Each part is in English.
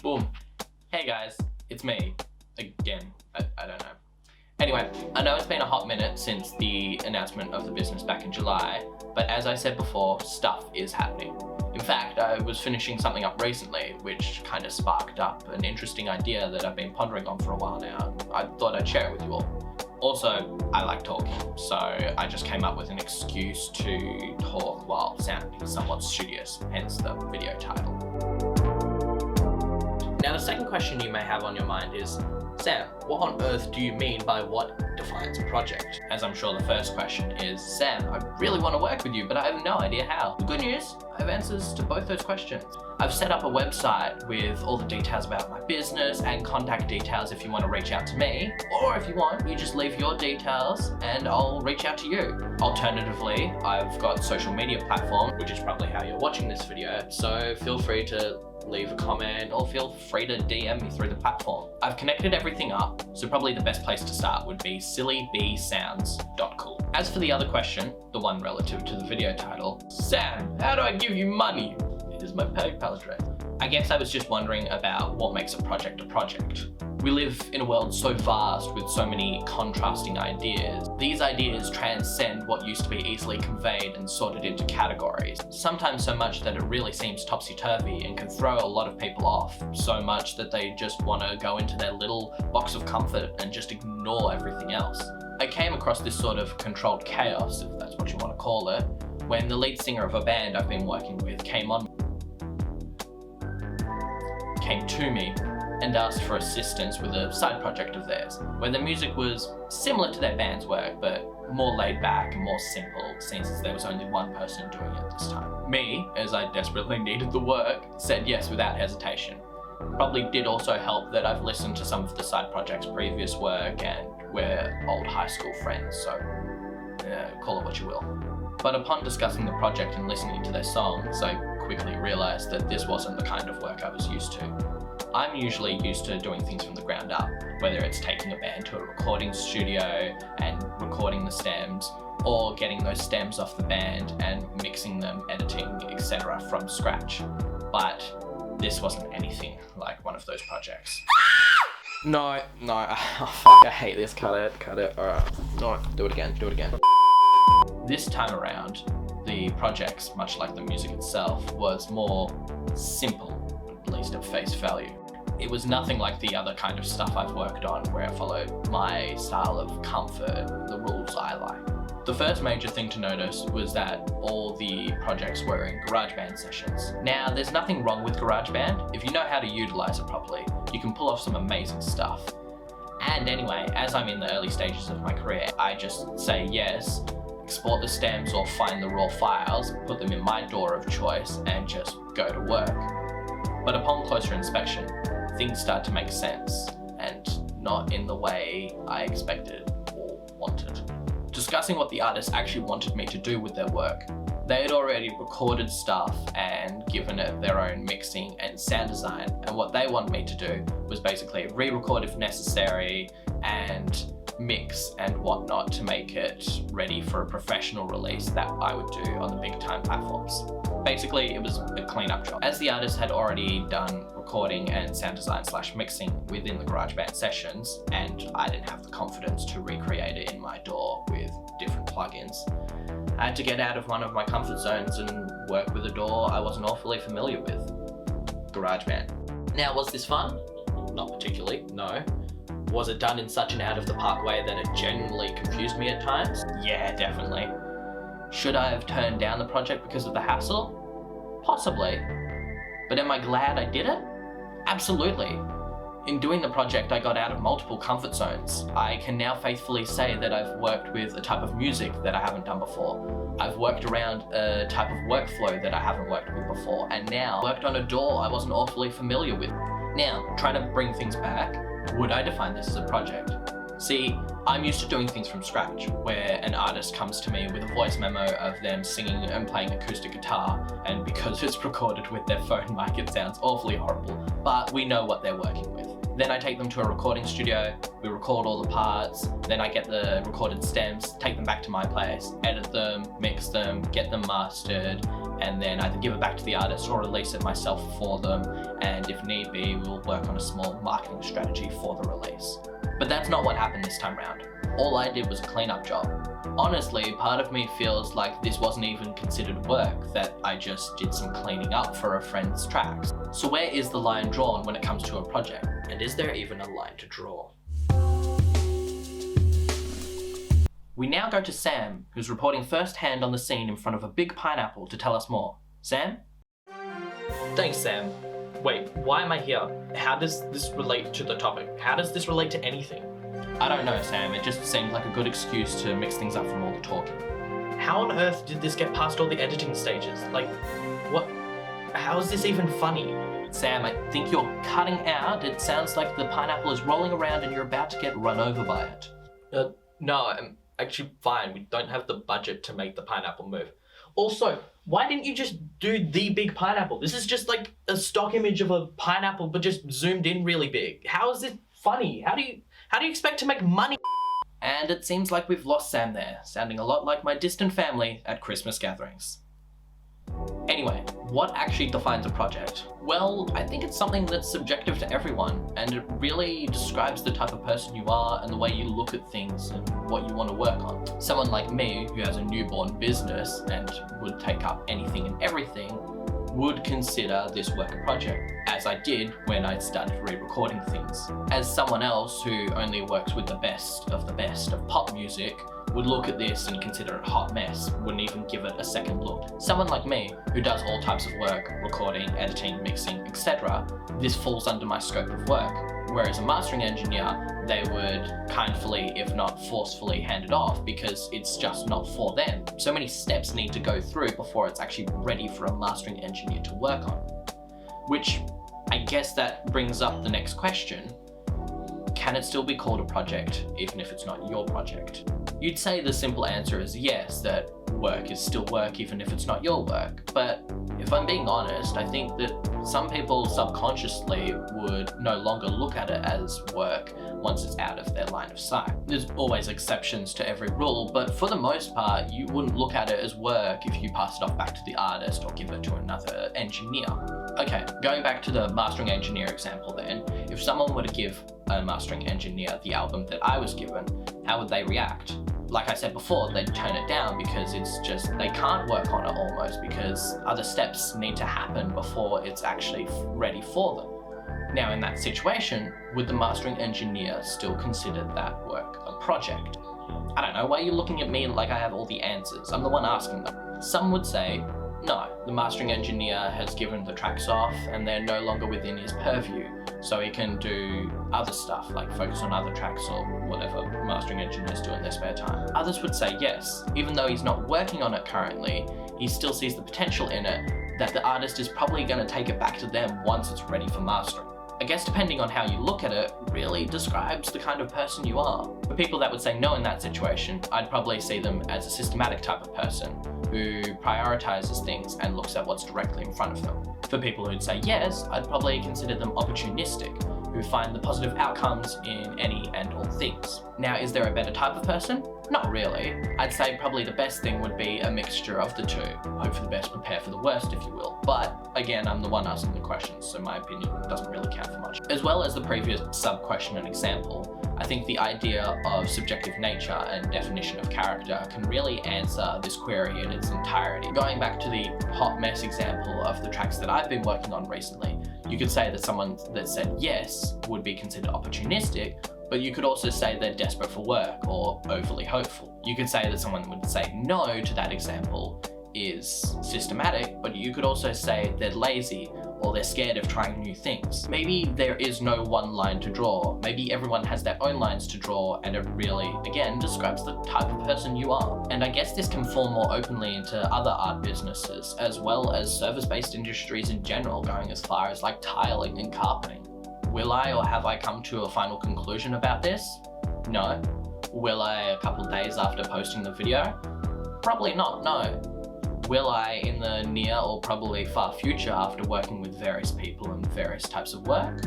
Boom. Hey guys, it's me. Again. I don't know. Anyway, I know it's been a hot minute since the announcement of the business back in July, but as I said before, stuff is happening. In fact, I was finishing something up recently, which kind of sparked up an interesting idea that I've been pondering on for a while now. I thought I'd share it with you all. Also, I like talking, so I just came up with an excuse to talk while sounding somewhat studious, hence the video title. Now, the second question you may have on your mind is, Sam, what on earth do you mean by what defines a project? As I'm sure the first question is, Sam, I really want to work with you, but I have no idea how. The good news, I have answers to both those questions. I've set up a website with all the details about my business and contact details if you want to reach out to me, or if you want, you just leave your details and I'll reach out to you. Alternatively, I've got social media platform, which is probably how you're watching this video, so feel free to leave a comment or feel free to DM me through the platform. I've connected everything up, so probably the best place to start would be sillybsounds.cool. As for the other question, the one relative to the video title, Sam, how do I give you money? Here's my PayPal address. I guess I was just wondering about what makes a project a project. We live in a world so vast with so many contrasting ideas. These ideas transcend what used to be easily conveyed and sorted into categories, sometimes so much that it really seems topsy-turvy and can throw a lot of people off, so much that they just want to go into their little box of comfort and just ignore everything else. I came across this sort of controlled chaos, if that's what you want to call it, when the lead singer of a band I've been working with came to me and asked for assistance with a side project of theirs, where the music was similar to their band's work, but more laid back and more simple, since there was only one person doing it this time. Me, as I desperately needed the work, said yes without hesitation. Probably did also help that I've listened to some of the side project's previous work and we're old high school friends, so call it what you will. But upon discussing the project and listening to their songs, I quickly realized that this wasn't the kind of work I was used to. I'm usually used to doing things from the ground up, whether it's taking a band to a recording studio and recording the stems, or getting those stems off the band and mixing them, editing, etc. from scratch. But this wasn't anything like one of those projects. No, oh fuck, I hate this, cut it, alright. No, do it again. This time around, the projects, much like the music itself, was more simple, at least at face value. It was nothing like the other kind of stuff I've worked on where I followed my style of comfort, the rules I like. The first major thing to notice was that all the projects were in GarageBand sessions. Now, there's nothing wrong with GarageBand. If you know how to utilize it properly, you can pull off some amazing stuff. And anyway, as I'm in the early stages of my career, I just say yes, export the stems or find the raw files, put them in my DAW of choice, and just go to work. But upon closer inspection, things start to make sense, and not in the way I expected or wanted. Discussing what the artist actually wanted me to do with their work, they had already recorded stuff and given it their own mixing and sound design, and what they wanted me to do was basically re-record if necessary and mix and whatnot to make it ready for a professional release that I would do on the big time platforms. Basically, it was a cleanup job. As the artist had already done recording and sound design / mixing within the GarageBand sessions, and I didn't have the confidence to recreate it in my DAW with different plugins, I had to get out of one of my comfort zones and work with a DAW I wasn't awfully familiar with, GarageBand. Now, was this fun? Not particularly, no. Was it done in such an out-of-the-park way that it genuinely confused me at times? Yeah, definitely. Should I have turned down the project because of the hassle? Possibly. But am I glad I did it? Absolutely. In doing the project, I got out of multiple comfort zones. I can now faithfully say that I've worked with a type of music that I haven't done before. I've worked around a type of workflow that I haven't worked with before, and now worked on a DAW I wasn't awfully familiar with. Now, trying to bring things back, would I define this as a project? See, I'm used to doing things from scratch, where an artist comes to me with a voice memo of them singing and playing acoustic guitar, and because it's recorded with their phone mic, it sounds awfully horrible, but we know what they're working with. Then I take them to a recording studio, we record all the parts, then I get the recorded stems, take them back to my place, edit them, mix them, get them mastered, and then either give it back to the artist or release it myself for them, and if need be, we'll work on a small marketing strategy for the release. But that's not what happened this time round. All I did was a cleanup job. Honestly, part of me feels like this wasn't even considered work, that I just did some cleaning up for a friend's tracks. So where is the line drawn when it comes to a project? And is there even a line to draw? We now go to Sam, who's reporting firsthand on the scene in front of a big pineapple to tell us more. Sam? Thanks, Sam. Wait, why am I here? How does this relate to the topic? How does this relate to anything? I don't know, Sam. It just seemed like a good excuse to mix things up from all the talking. How on earth did this get past all the editing stages? Like, what? How is this even funny? Sam, I think you're cutting out. It sounds like the pineapple is rolling around and you're about to get run over by it. No, I'm actually fine. We don't have the budget to make the pineapple move. Also, why didn't you just do the big pineapple? This is just like a stock image of a pineapple, but just zoomed in really big. How is this funny? How do you expect to make money? And it seems like we've lost Sam there, sounding a lot like my distant family at Christmas gatherings. Anyway, what actually defines a project? Well, I think it's something that's subjective to everyone, and it really describes the type of person you are and the way you look at things and what you want to work on. Someone like me, who has a newborn business and would take up anything and everything, would consider this work a project, as I did when I started re-recording things. As someone else who only works with the best of pop music would look at this and consider it a hot mess, wouldn't even give it a second look. Someone like me, who does all types of work, recording, editing, mixing, etc., this falls under my scope of work. Whereas a mastering engineer, they would kindly, if not forcefully, hand it off because it's just not for them. So many steps need to go through before it's actually ready for a mastering engineer to work on. Which, I guess that brings up the next question. Can it still be called a project, even if it's not your project? You'd say the simple answer is yes, that work is still work even if it's not your work. But if I'm being honest, I think that some people subconsciously would no longer look at it as work once it's out of their line of sight. There's always exceptions to every rule, but for the most part, you wouldn't look at it as work if you pass it off back to the artist or give it to another engineer. Okay, going back to the mastering engineer example then, if someone were to give a mastering engineer the album that I was given, how would they react? Like I said before, they'd turn it down because it's just, they can't work on it almost because other steps need to happen before it's actually ready for them. Now in that situation, would the mastering engineer still consider that work a project? I don't know, why are you looking at me like I have all the answers? I'm the one asking them. Some would say, no, the mastering engineer has given the tracks off and they're no longer within his purview, so he can do other stuff like focus on other tracks or whatever mastering engineers do in their spare time. Others would say yes, even though he's not working on it currently, he still sees the potential in it, that the artist is probably going to take it back to them once it's ready for mastering. I guess depending on how you look at it, really describes the kind of person you are. For people that would say no in that situation, I'd probably see them as a systematic type of person who prioritizes things and looks at what's directly in front of them. For people who'd say yes, I'd probably consider them opportunistic, who find the positive outcomes in any and all things. Now, is there a better type of person? Not really. I'd say probably the best thing would be a mixture of the two. Hope for the best, prepare for the worst, if you will. But again, I'm the one asking the questions, so my opinion doesn't really count for much. As well as the previous sub-question and example, I think the idea of subjective nature and definition of character can really answer this query in its entirety. Going back to the hot mess example of the tracks that I've been working on recently, you could say that someone that said yes would be considered opportunistic, but you could also say they're desperate for work or overly hopeful. You could say that someone would say no to that example is systematic, but you could also say they're lazy or they're scared of trying new things. Maybe there is no one line to draw. Maybe everyone has their own lines to draw, and it really, again, describes the type of person you are. And I guess this can fall more openly into other art businesses, as well as service-based industries in general, going as far as like tiling and carpeting. Will I or have I come to a final conclusion about this? No. Will I a couple days after posting the video? Probably not, no. Will I in the near or probably far future after working with various people and various types of work?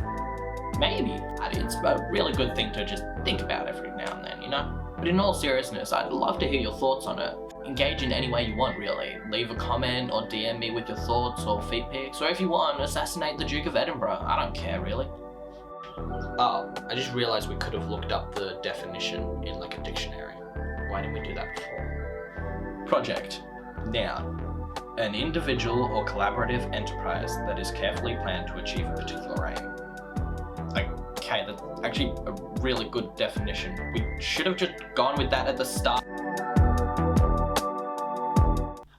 Maybe. It's a really good thing to just think about every now and then, you know? But in all seriousness, I'd love to hear your thoughts on it. Engage in any way you want, really. Leave a comment or DM me with your thoughts or feed pics, or if you want, assassinate the Duke of Edinburgh. I don't care, really. Oh, I just realised we could have looked up the definition in like a dictionary. Why didn't we do that before? Project. Noun. An individual or collaborative enterprise that is carefully planned to achieve a particular aim. Okay, that's actually a really good definition. We should have just gone with that at the start.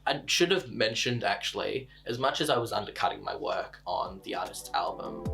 I should have mentioned, actually, as much as I was undercutting my work on the artist's album,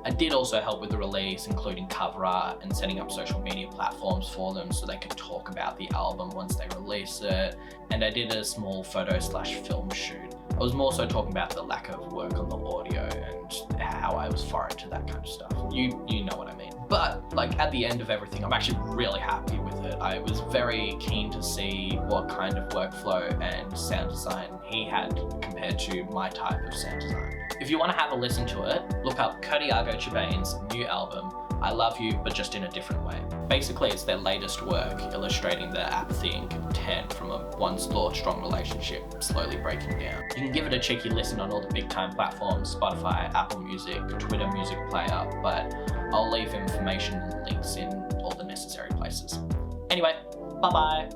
I did also help with the release, including cover art and setting up social media platforms for them so they could talk about the album once they release it. And I did a small photo/film shoot. I was more so talking about the lack of work on the audio and how I was foreign to that kind of stuff. You know what I mean. But like at the end of everything, I'm actually really happy with it. I was very keen to see what kind of workflow and sound design he had compared to my type of sound design. If you want to have a listen to it, look up Kodiago Chabane's new album, I Love You, but just in a different way. Basically, it's their latest work illustrating the apathy and content from a once thought strong relationship slowly breaking down. You can give it a cheeky listen on all the big time platforms, Spotify, Apple Music, Twitter Music Player, but I'll leave information and links in all the necessary places. Anyway, bye bye.